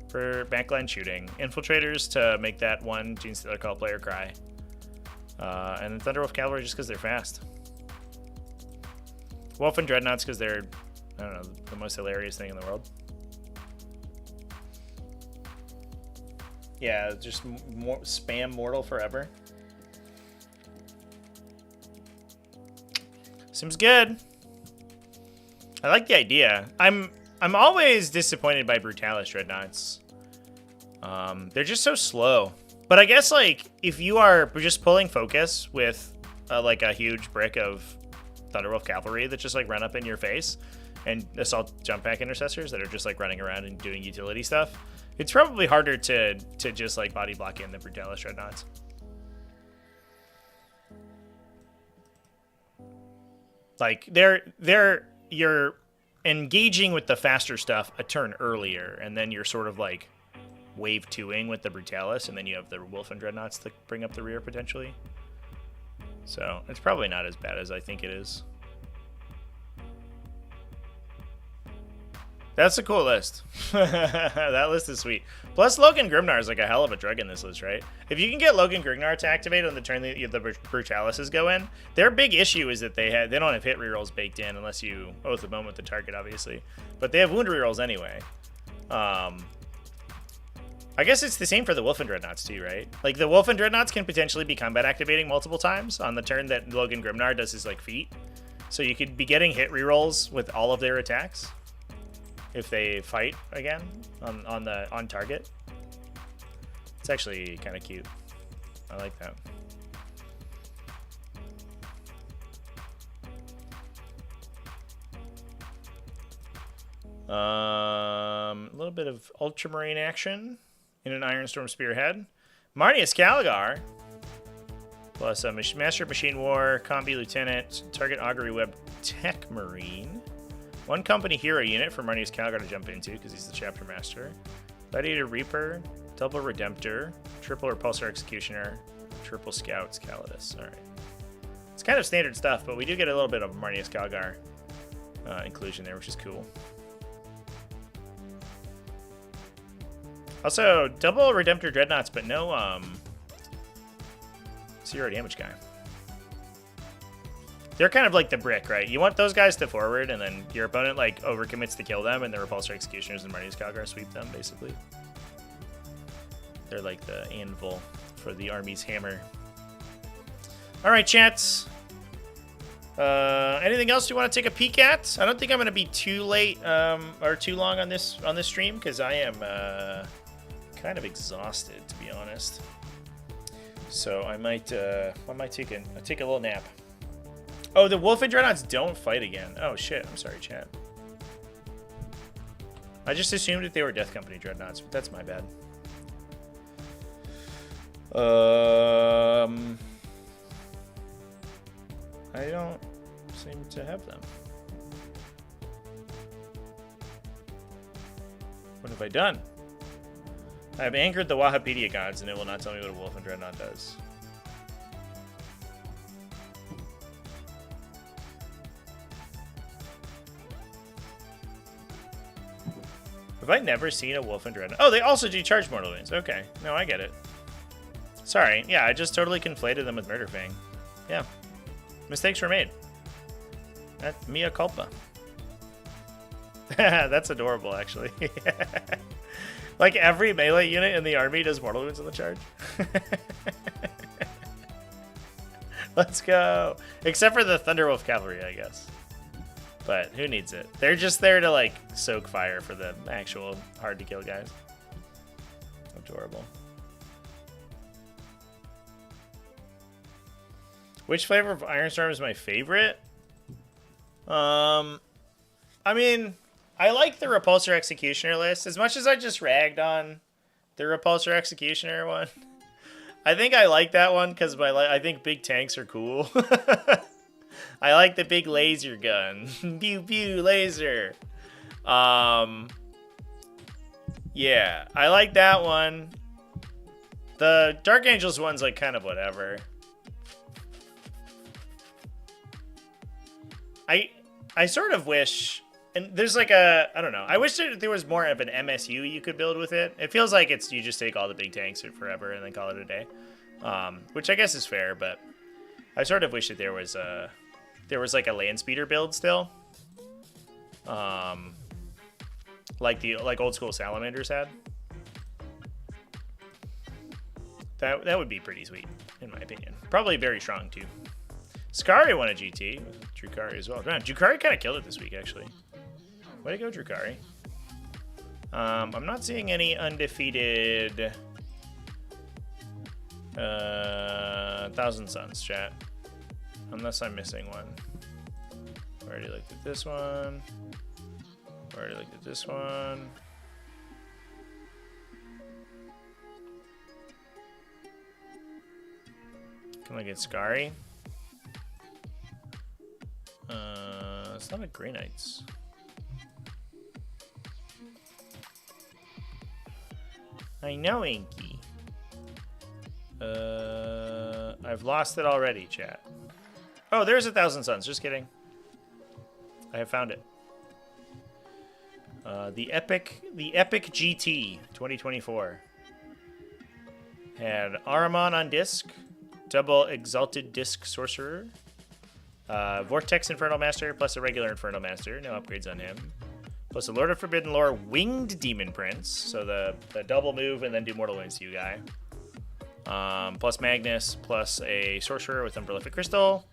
for backline shooting, Infiltrators to make that one Genestelar Cult player cry, and then Thunderwolf Cavalry just because they're fast. Wolf and Dreadnoughts because they're, I don't know, the most hilarious thing in the world. Yeah, just spam Mortal forever. Seems good. I like the idea. I'm always disappointed by Brutalis Dreadnoughts. They're just so slow. But I guess, like, if you are just pulling focus with, like, a huge brick of Thunderwolf Cavalry that just, like, run up in your face, and Assault Jump Pack Intercessors that are just, like, running around and doing utility stuff, it's probably harder to just, like, body block in the Brutalis Dreadnoughts. Like, you're engaging with the faster stuff a turn earlier, and then you're sort of, like, wave 2ing with the Brutalis, and then you have the Wolf and Dreadnoughts to bring up the rear, potentially. So, it's probably not as bad as I think it is. That's a cool list. That list is sweet. Plus, Logan Grimnar is like a hell of a drug in this list, right? If you can get Logan Grimnar to activate on the turn that the Brutalises go in, their big issue is that they don't have hit rerolls baked in unless you oath the moment with the target, obviously. But they have wound rerolls anyway. I guess it's the same for the Wolfen Dreadnoughts too, right? Like the Wolfen Dreadnoughts can potentially be combat activating multiple times on the turn that Logan Grimnar does his like feat. So you could be getting hit rerolls with all of their attacks if they fight again on target. It's actually kind of cute. I like that. A little bit of Ultramarine action in an Ironstorm Spearhead. Marnius Caligar. Plus a Master of Machine War, Combi Lieutenant, Target Augury Web Tech Marine. One company hero unit for Marnius Caligar to jump into because he's the Chapter Master. Gladiator Reaper, Double Redemptor, Triple Repulsor Executioner, Triple Scouts Calidus. Alright. It's kind of standard stuff, but we do get a little bit of Marnius Caligar inclusion there, which is cool. Also, Double Redemptor Dreadnoughts, but no 0 damage guy. They're kind of like the brick, right? You want those guys to forward, and then your opponent like overcommits to kill them, and the Repulsor Executioners and Marnius Caligar sweep them, basically. They're like the anvil for the army's hammer. All right, chats. Anything else you want to take a peek at? I don't think I'm going to be too late or too long on this stream because I am kind of exhausted, to be honest. So I might take a little nap. Oh, the Wolfen Dreadnoughts don't fight again. Oh shit! I'm sorry, chat. I just assumed that they were Death Company Dreadnoughts, but that's my bad. I don't seem to have them. What have I done? I have anchored the Wahapedia gods, and it will not tell me what a Wolfen Dreadnought does. Have I never seen a Wolfen Dreadnought? Oh, they also do charge mortal wounds. Okay. No, I get it. Sorry. Yeah, I just totally conflated them with Murder Fang. Yeah. Mistakes were made. That's mea culpa. That's adorable, actually. Like every melee unit in the army does mortal wounds on the charge. Let's go. Except for the Thunderwolf Cavalry, I guess. But who needs it? They're just there to like soak fire for the actual hard to kill guys. Adorable. Which flavor of Ironstorm is my favorite? I mean, I like the Repulsor Executioner list. As much as I just ragged on the Repulsor Executioner one, I think I like that one because I think big tanks are cool. I like the big laser gun. Pew pew laser. Yeah, I like that one. The Dark Angels one's like kind of whatever. I sort of wish, and there's like I don't know. I wish there was more of an MSU you could build with it. It feels like you just take all the big tanks forever and then call it a day. Which I guess is fair, but I sort of wish that there was like a land speeder build still. Like old school Salamanders had. That would be pretty sweet, in my opinion. Probably very strong too. Skari won a GT. Drukhari as well. Man, Drukhari kind of killed it this week, actually. Way to go, Drukhari. I'm not seeing any undefeated Thousand Suns, chat. Unless I'm missing one. Already looked at this one. Already looked at this one. Can I get Skari? It's not a Grey Knights. I know, Inky. I've lost it already, chat. Oh, there's 1,000 Suns. Just kidding. I have found it. The Epic GT 2024 had Ahriman on disc, double Exalted Disc Sorcerer, Vortex Infernal Master plus a regular Infernal Master, no upgrades on him, plus a Lord of Forbidden Lore Winged Demon Prince, so the double move and then do mortal wounds to you guy, plus Magnus, plus a Sorcerer with Unprolific Crystal,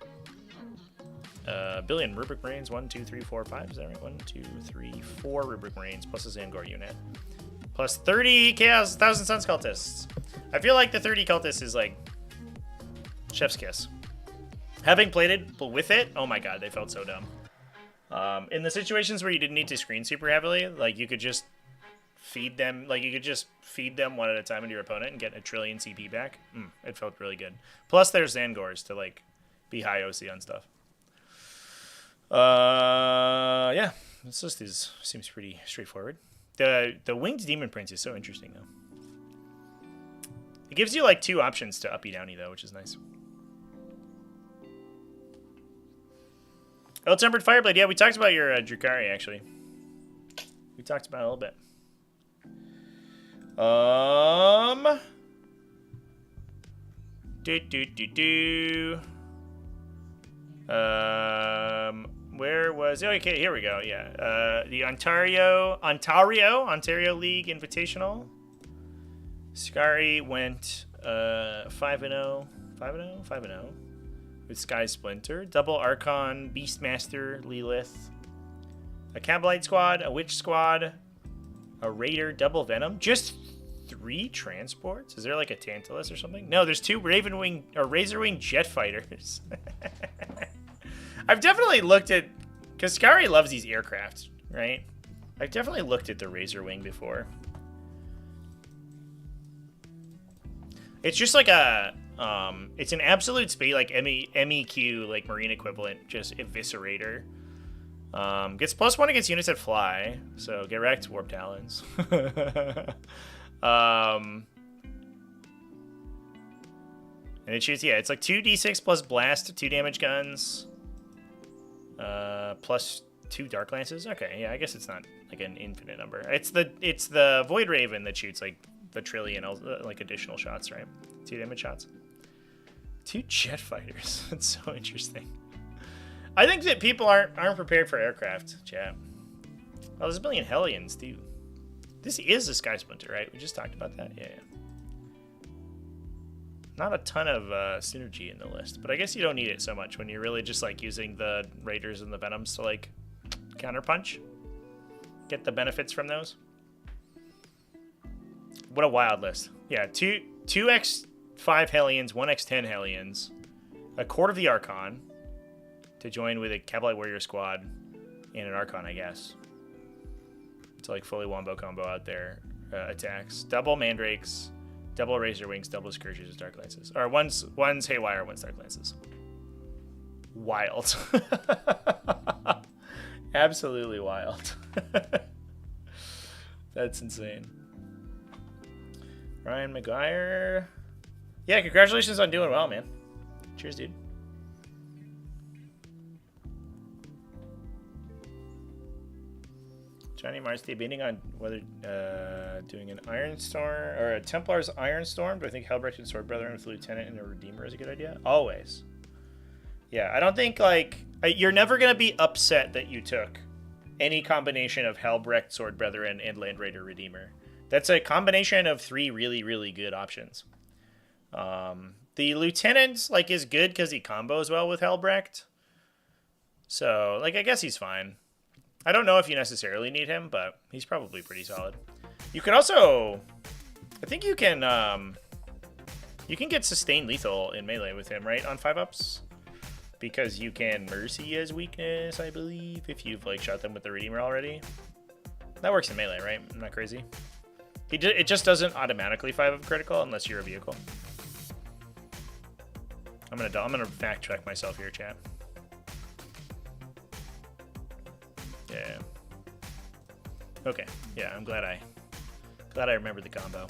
billion Rubric Marines, 1, 2, 3, 4, 5, is that right? 1, 2, 3, 4 Rubric Marines, plus a Zangor unit. Plus 30 Chaos 1000 Suns Cultists. I feel like the 30 Cultists is like chef's kiss. Having played it with it, oh my god, they felt so dumb. In the situations where you didn't need to screen super heavily, like you could just feed them, one at a time into your opponent and get a trillion CP back. It felt really good. Plus there's Zangors to like be high OC on stuff. Yeah, this just seems pretty straightforward. The Winged Demon Prince is so interesting though. It gives you like 2 options to uppy downy though, which is nice. Ill-Tempered Fireblade, yeah, we talked about your Drukhari actually. We talked about it a little bit. Where was it? Okay, here we go. Yeah, the Ontario League Invitational. Skari went 5-0 with Sky Splinter, double Archon, Beastmaster, Lilith, a Cabalite squad, a Witch squad, a Raider, double Venom. Just 3 transports? Is there like a Tantalus or something? No, there's 2 Ravenwing or Razorwing jet fighters. I've definitely looked at, because Skari loves these aircraft, right? I've definitely looked at the Razorwing before. It's just like a, it's an absolute space, like MEQ, like Marine equivalent, just Eviscerator. Gets +1 against units that fly, so get wrecked, Warp Talons. And it shoots, yeah, it's like 2d6 plus blast, 2 damage guns. Plus 2 Dark Lances. Okay, yeah, I guess it's not like an infinite number. It's the Void Raven that shoots like the trillion like additional shots, right? 2 damage shots. 2 jet fighters. That's so interesting. I think that people aren't prepared for aircraft, chat. Oh, there's a billion Hellions too. This is a Sky Splinter, right? We just talked about that. Yeah. Not a ton of synergy in the list, but I guess you don't need it so much when you're really just like using the Raiders and the Venoms to like counterpunch. Get the benefits from those. What a wild list. Yeah, 2x5 Hellions, 1x10 Hellions, a Court of the Archon to join with a Cavalry Warrior squad and an Archon, I guess. It's like fully wombo combo out there. Attacks. Double Mandrakes. Double Razor Wings, double Scourges, Dark Lances. Or one's Haywire, one's Dark Lances. Wild. Absolutely wild. That's insane. Ryan McGuire. Yeah, congratulations on doing well, man. Cheers, dude. Johnny Mars debating on whether doing an Iron Storm or a Templars Iron Storm. Do I think Helbrecht and Sword Brethren with Lieutenant and a Redeemer is a good idea? Always. Yeah, I don't think like you're never gonna be upset that you took any combination of Helbrecht, Sword Brethren, and Land Raider Redeemer. That's a combination of 3 really, really good options. The Lieutenant like is good because he combos well with Helbrecht. So like I guess he's fine. I don't know if you necessarily need him, but he's probably pretty solid. You could also, I think you can get sustained lethal in melee with him, right? On 5-ups, because you can mercy as weakness, I believe, if you've like shot them with the Redeemer already. That works in melee, right? I'm not crazy. It just doesn't automatically 5-up critical unless you're a vehicle. I'm gonna fact check myself here, chat. Yeah. Okay. Yeah, I'm glad I remembered the combo.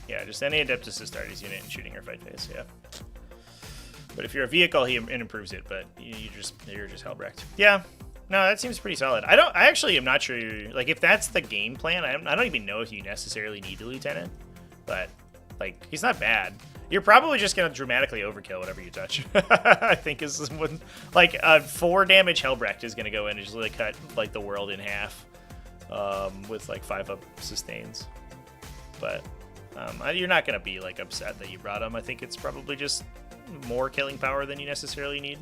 Yeah, just any Adepta Sororitas unit in shooting or fight phase. Yeah. But if you're a vehicle, it improves it. But you're just hell-wrecked. Yeah. No, that seems pretty solid. I actually am not sure. Like, if that's the game plan, I don't even know if you necessarily need a lieutenant. But like, he's not bad. You're probably just gonna dramatically overkill whatever you touch. I think is one, like a 4 damage Hellbrecht is gonna go in and just like cut like the world in half, with like 5 up sustains. But you're not gonna be like upset that you brought him. I think it's probably just more killing power than you necessarily need.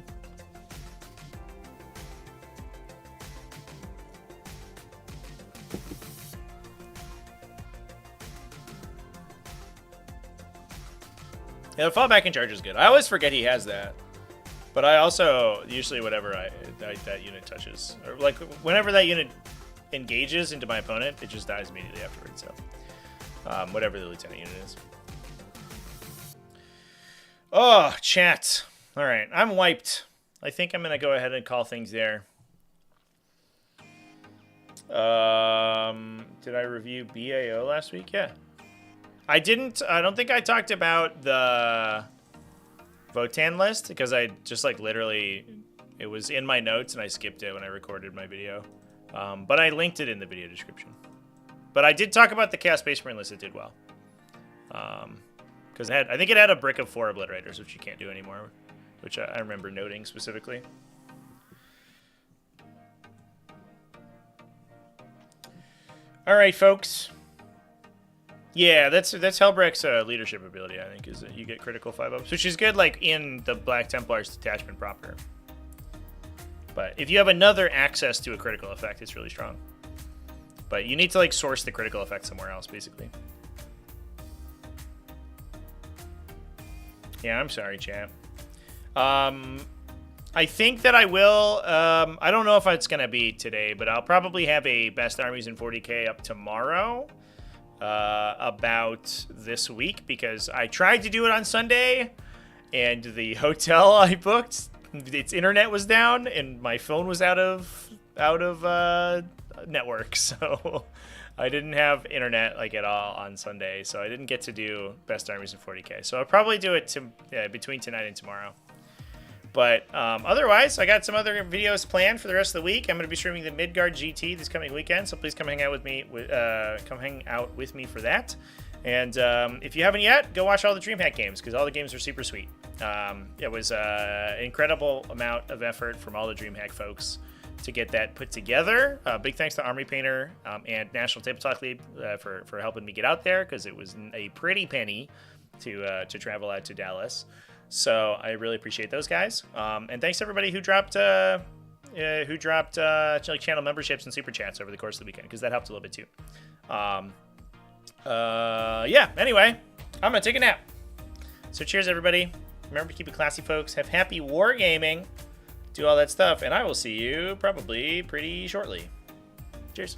Yeah, the fallback in charge is good. I always forget he has that. But I also, usually whatever that unit touches, or like whenever that unit engages into my opponent, it just dies immediately afterwards. So, whatever the lieutenant unit is. Oh, chat. All right, I'm wiped. I think I'm going to go ahead and call things there. Did I review BAO last week? Yeah. I don't think I talked about the Votan list because I just like literally, it was in my notes and I skipped it when I recorded my video. But I linked it in the video description. But I did talk about the Chaos Space Marine list that did well. Because I think it had a brick of 4 Obliterators, which you can't do anymore, which I remember noting specifically. All right, folks. Yeah, that's Helbrecht's leadership ability, I think, is that you get critical 5-ups, which is good, like, in the Black Templars detachment proper. But if you have another access to a critical effect, it's really strong. But you need to, like, source the critical effect somewhere else, basically. Yeah, I'm sorry, chat. I think that I will. I don't know if it's going to be today, but I'll probably have a Best Armies in 40K up tomorrow. About this week, because I tried to do it on Sunday and the hotel I booked, its internet was down and my phone was out of network, so I didn't have internet like at all on Sunday, so I didn't get to do Best Armies in 40K. So I'll probably do it between tonight and tomorrow. But otherwise, I got some other videos planned for the rest of the week. I'm going to be streaming the Midgard GT this coming weekend, so please come hang out with me. Come hang out with me for that. And if you haven't yet, go watch all the DreamHack games because all the games are super sweet. It was an incredible amount of effort from all the DreamHack folks to get that put together. Big thanks to Army Painter and National Tabletop League for helping me get out there because it was a pretty penny to travel out to Dallas. So I really appreciate those guys, and thanks to everybody who dropped like channel memberships and super chats over the course of the weekend because that helped a little bit too. Yeah. Anyway, I'm gonna take a nap. So cheers, everybody. Remember to keep it classy, folks. Have happy wargaming. Do all that stuff, and I will see you probably pretty shortly. Cheers.